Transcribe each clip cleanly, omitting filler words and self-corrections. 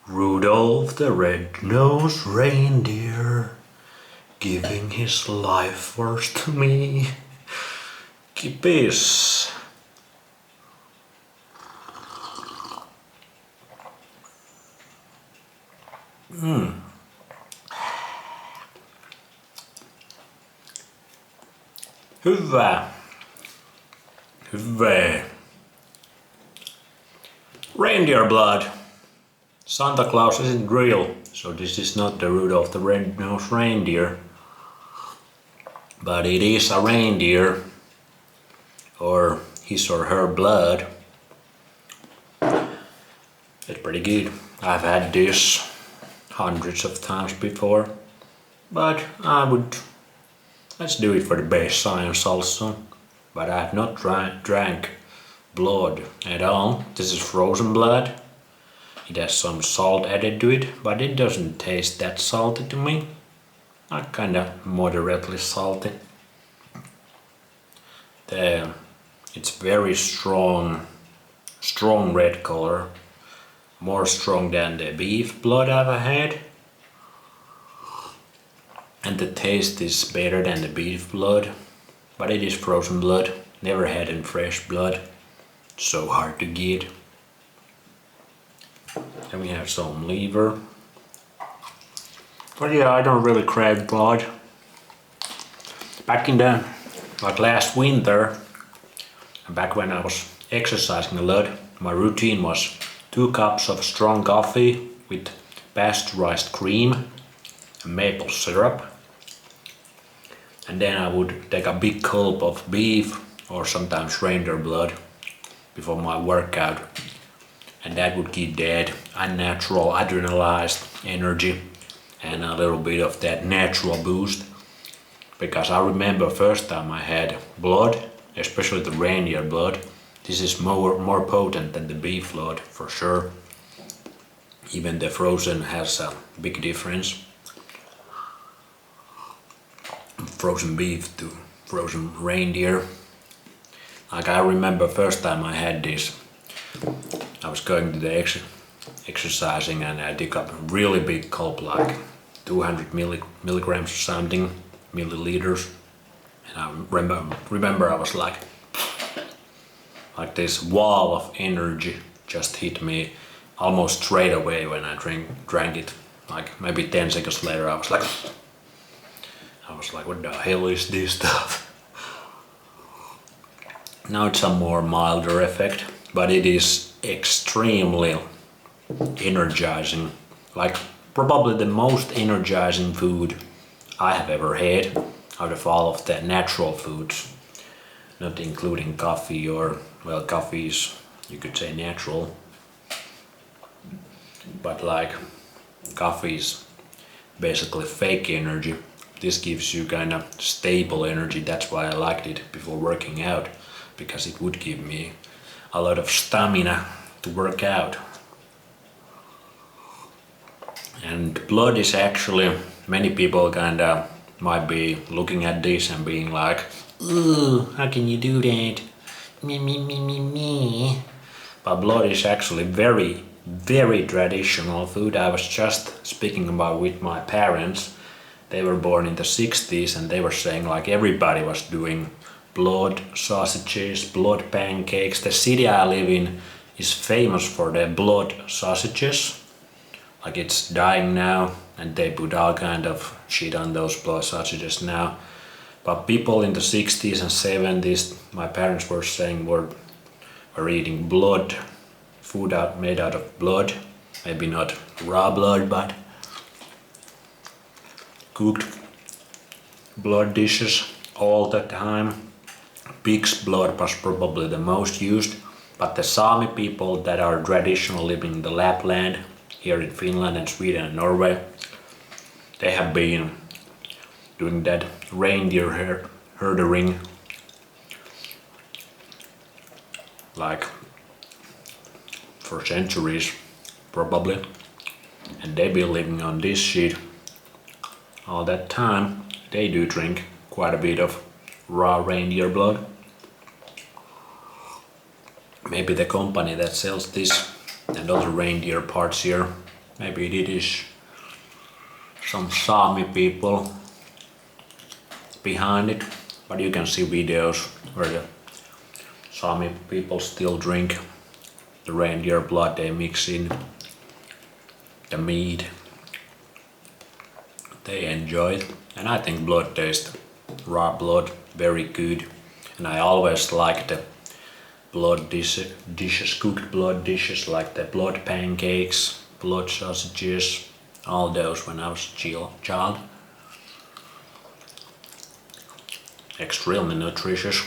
Rudolph the red-nosed reindeer, giving his life first to me. Kipis. Hyvä. Hyvä. Reindeer blood. Santa Claus isn't real, so this is not the Rudolph the red-nosed reindeer. But it is a reindeer, or his or her blood. It's pretty good. I've had this hundreds of times before, but let's do it for the base science also. But I have not drank blood at all. This is frozen blood. It has some salt added to it, but it doesn't taste that salty to me. Like kinda moderately salty. It's very strong red color. More strong than the beef blood I've had. And the taste is better than the beef blood. But it is frozen blood. Never had in fresh blood. So hard to get. Then we have some liver. But yeah, I don't really crave blood. Back in last winter, back when I was exercising a lot, my routine was 2 cups of strong coffee with pasteurized cream and maple syrup. And then I would take a big gulp of beef or sometimes reindeer blood before my workout. And that would give that unnatural adrenalized energy and a little bit of that natural boost. Because I remember first time I had blood, especially the reindeer blood, this is more potent than the beef blood for sure. Even the frozen has a big difference. Frozen beef to frozen reindeer. Like I remember first time I had this, I was going to the exercising and I took up a really big gulp, like 200 milligrams or something, milliliters. And I remember I was like this wall of energy just hit me almost straight away when I drank it. Like maybe 10 seconds later I was like, what the hell is this stuff? Now it's a more milder effect, but it is extremely energizing. Like probably the most energizing food I have ever had out of all of the natural foods. Not including coffee or, well, coffee is, you could say, natural. But like, coffee is basically fake energy. This gives you kind of stable energy. That's why I liked it before working out, because it would give me a lot of stamina to work out. And blood is actually, many people kinda might be looking at this and being like, ooh, how can you do that? Me. But blood is actually very, very traditional food. I was just speaking about with my parents. They were born in the 60s and they were saying like everybody was doing blood sausages, blood pancakes. The city I live in is famous for their blood sausages. Like it's dying now and they put all kind of shit on those blood sausages now. But people in the 60s and 70s, my parents were saying were eating blood, food made out of blood. Maybe not raw blood, but cooked blood dishes all the time. Pig's blood was probably the most used, but the Sámi people that are traditionally living in the Lapland, here in Finland and Sweden and Norway, they have been doing that reindeer herding like for centuries probably, and they've been living on this shit all that time. They do drink quite a bit of raw reindeer blood. Maybe the company that sells this and other reindeer parts here Maybe it is some Sámi people behind it, but you can see videos where the Sámi people still drink the reindeer blood. They mix in the meat. They enjoy it, and I think blood tastes, raw blood, very good. And I always like the blood dishes, cooked blood dishes, like the blood pancakes, blood sausages, all those when I was a child. Extremely nutritious,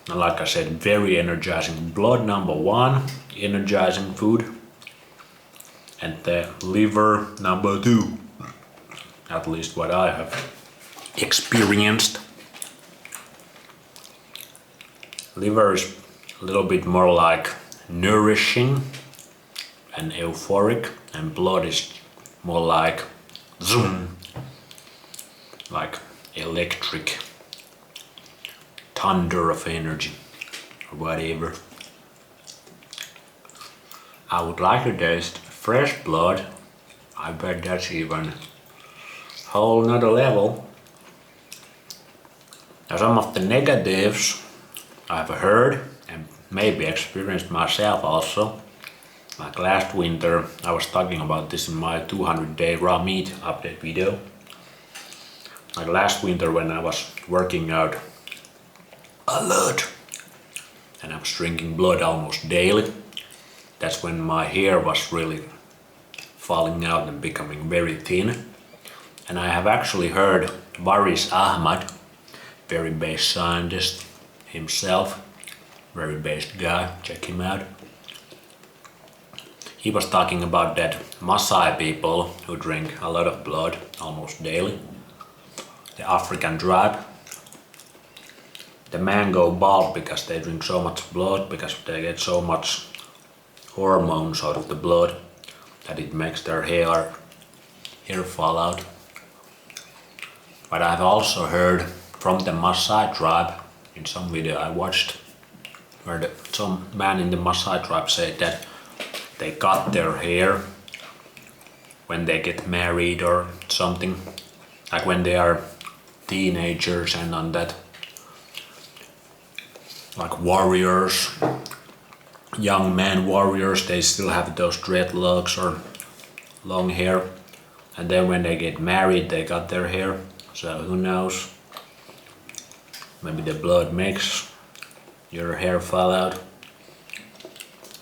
and like I said, very energizing. Blood number one, energizing food, and the liver number two, at least what I have experienced. Liver is a little bit more like nourishing and euphoric, and blood is more like zoom, like electric thunder of energy or whatever. I would like to taste fresh blood. I bet that's even a whole nother level. Now, some of the negatives I've heard and maybe experienced myself also. Like last winter, I was talking about this in my 200-day raw meat update video. Like last winter when I was working out a lot and I was drinking blood almost daily, that's when my hair was really falling out and becoming very thin. And I have actually heard Varis Ahmad, very based scientist himself, very based guy, check him out. He was talking about that Maasai people who drink a lot of blood almost daily, the African tribe. The men go bald because they drink so much blood, because they get so much hormones out of the blood that it makes their hair fall out. But I've also heard from the Maasai tribe in some video I watched where some man in the Maasai tribe said that they cut their hair when they get married or something, like when they are teenagers and on that, like warriors, young men warriors, they still have those dreadlocks or long hair, and then when they get married they cut their hair. So who knows, maybe the blood makes your hair fall out.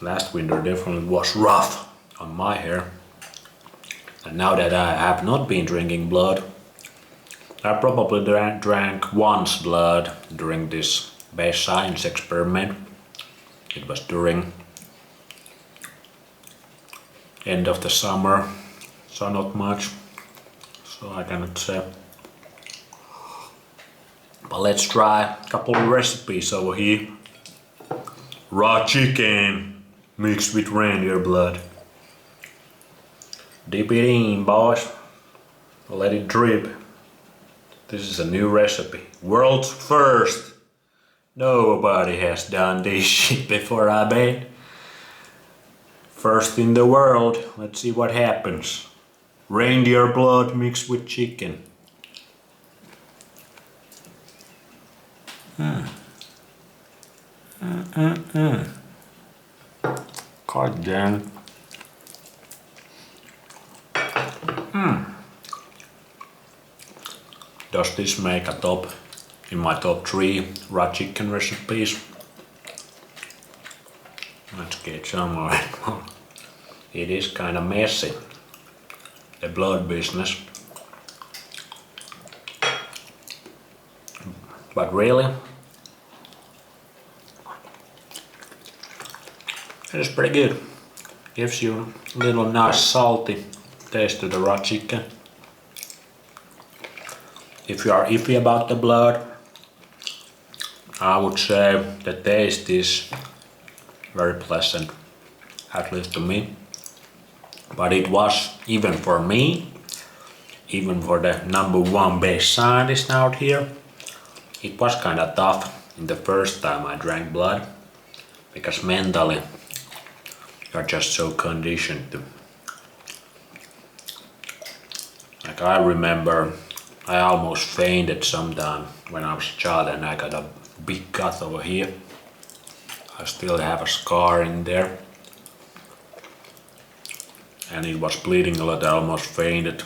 Last winter definitely was rough on my hair, and now that I have not been drinking blood, I probably drank once blood during this base science experiment. It was during end of the summer, so not much, so I cannot say. But let's try a couple of recipes over here. Raw chicken mixed with reindeer blood. Dip it in, boys. Let it drip. This is a new recipe. World's first. Nobody has done this shit before, I bet. First in the world. Let's see what happens. Reindeer blood mixed with chicken. God damn. Does this make a top in my top 3 raw chicken recipes? Let's get some of it. It is kinda messy, the blood business. But really, it is pretty good. Gives you a little nice salty taste to the raw chicken. If you are iffy about the blood, I would say the taste is very pleasant, at least to me. But it was, even for me, even for the #1 base scientist out here, it was kinda tough in the first time I drank blood, because mentally you're just so conditioned to Like I remember I almost fainted sometime when I was a child and I got a big cut over here. I still have a scar in there. And it was bleeding a lot, I almost fainted.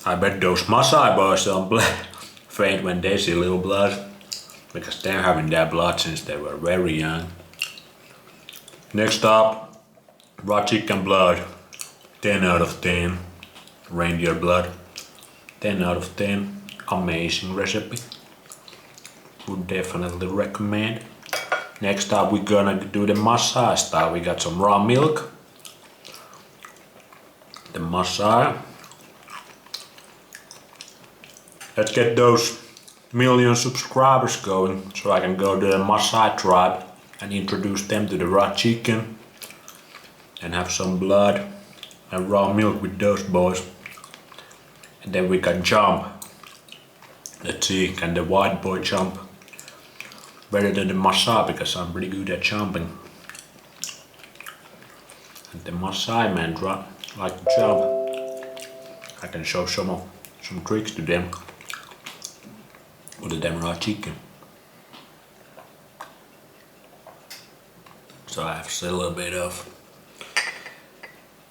I bet those Maasai boys don't faint when they see little blood, because they're having that blood since they were very young. Next up, raw chicken blood, 10 out of 10. Reindeer blood, 10 out of 10. Amazing recipe. Would definitely recommend. Next up we're gonna do the Maasai style. We got some raw milk. The Maasai. Let's get those million subscribers going so I can go to the Maasai tribe and introduce them to the raw chicken and have some blood and raw milk with those boys. And then we can jump. Let's see, can the white boy jump better than the Maasai, because I'm pretty good at jumping. And the Maasai men like to jump. I can show some tricks to them with the damn raw chicken. So I have still a little bit of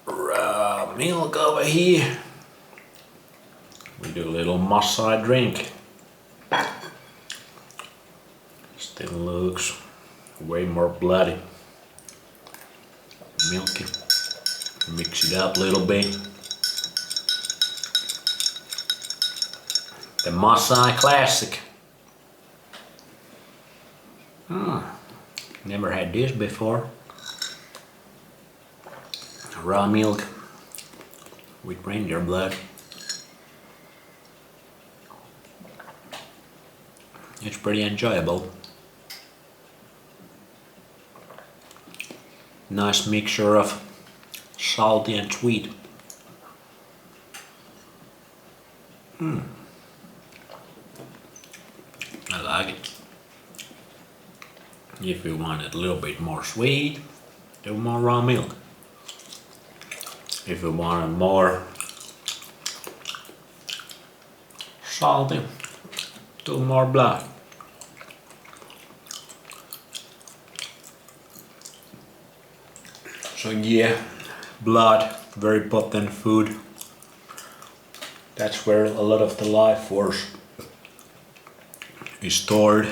raw milk over here. We do a little Maasai drink. Still looks way more bloody. Milky. Mix it up a little bit. The Maasai classic. Never had this before. Raw milk with reindeer blood. It's pretty enjoyable. Nice mixture of salty and sweet. I like it. If you want it a little bit more sweet, do more raw milk. If you want it more salty, do more blood. So yeah, blood, very potent food. That's where a lot of the life force is stored.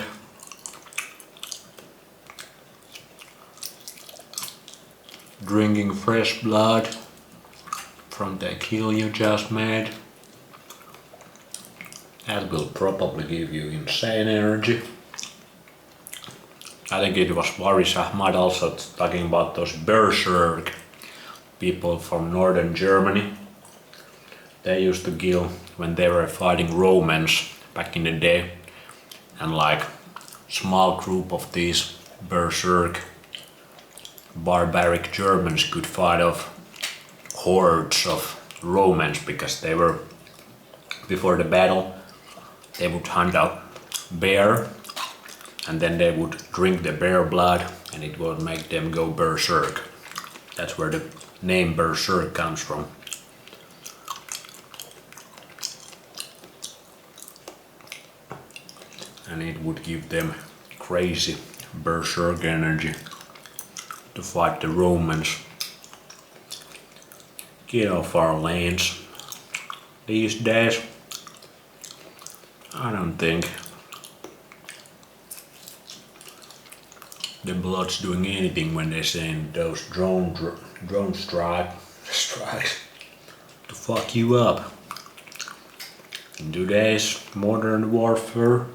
Drinking fresh blood from the kill you just made, that will probably give you insane energy. I think it was Boris Ahmad also talking about those berserk people from northern Germany. They used to kill when they were fighting Romans back in the day, and like small group of these berserk barbaric Germans could fight off hordes of Romans, because they were, before the battle, they would hunt a bear and then they would drink the bear blood and it would make them go berserk. That's where the name berserk comes from. And it would give them crazy berserk energy to fight the Romans. Get off our lands. These days, I don't think the blood's doing anything when they send those drone strikes to fuck you up. In today's modern warfare,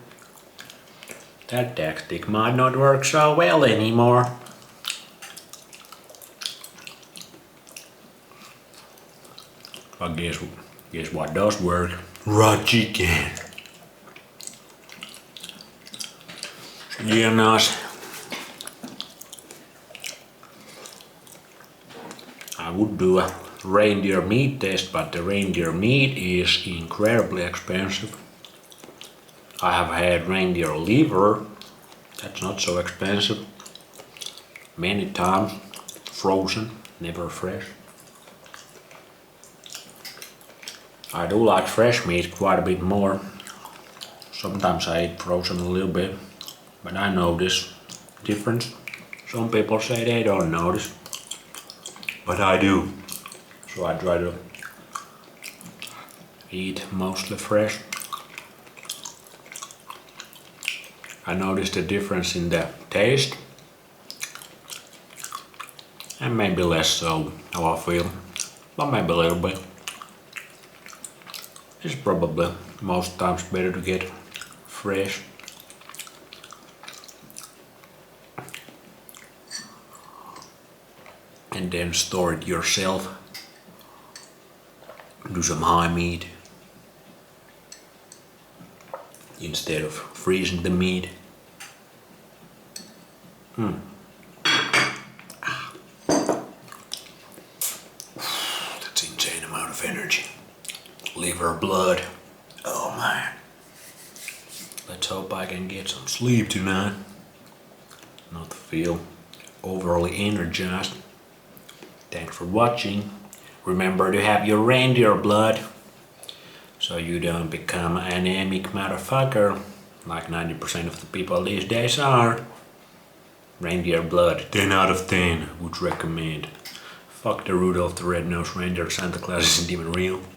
that tactic might not work so well anymore. But guess what does work? Raw chicken. Yeah, nice. I would do a reindeer meat test, but the reindeer meat is incredibly expensive. I have had reindeer liver, that's not so expensive, many times, frozen. never fresh. I do like fresh meat quite a bit more. Sometimes I eat frozen a little bit, but I notice difference. Some people say they don't notice, but I do. So I try to eat mostly fresh. I notice the difference in the taste, and maybe less so how I feel, but maybe a little bit. It's probably most times better to get fresh. And then store it yourself. Do some high meat instead of freezing the meat. That's an insane amount of energy. Liver blood. Oh man. Let's hope I can get some sleep tonight. Not to feel overly energized. Thanks for watching. Remember to have your reindeer blood so you don't become an anemic motherfucker like 90% of the people these days are. Reindeer blood, 10 out of 10 would recommend. Fuck the Rudolph the Red-Nosed Reindeer, Santa Claus isn't even real.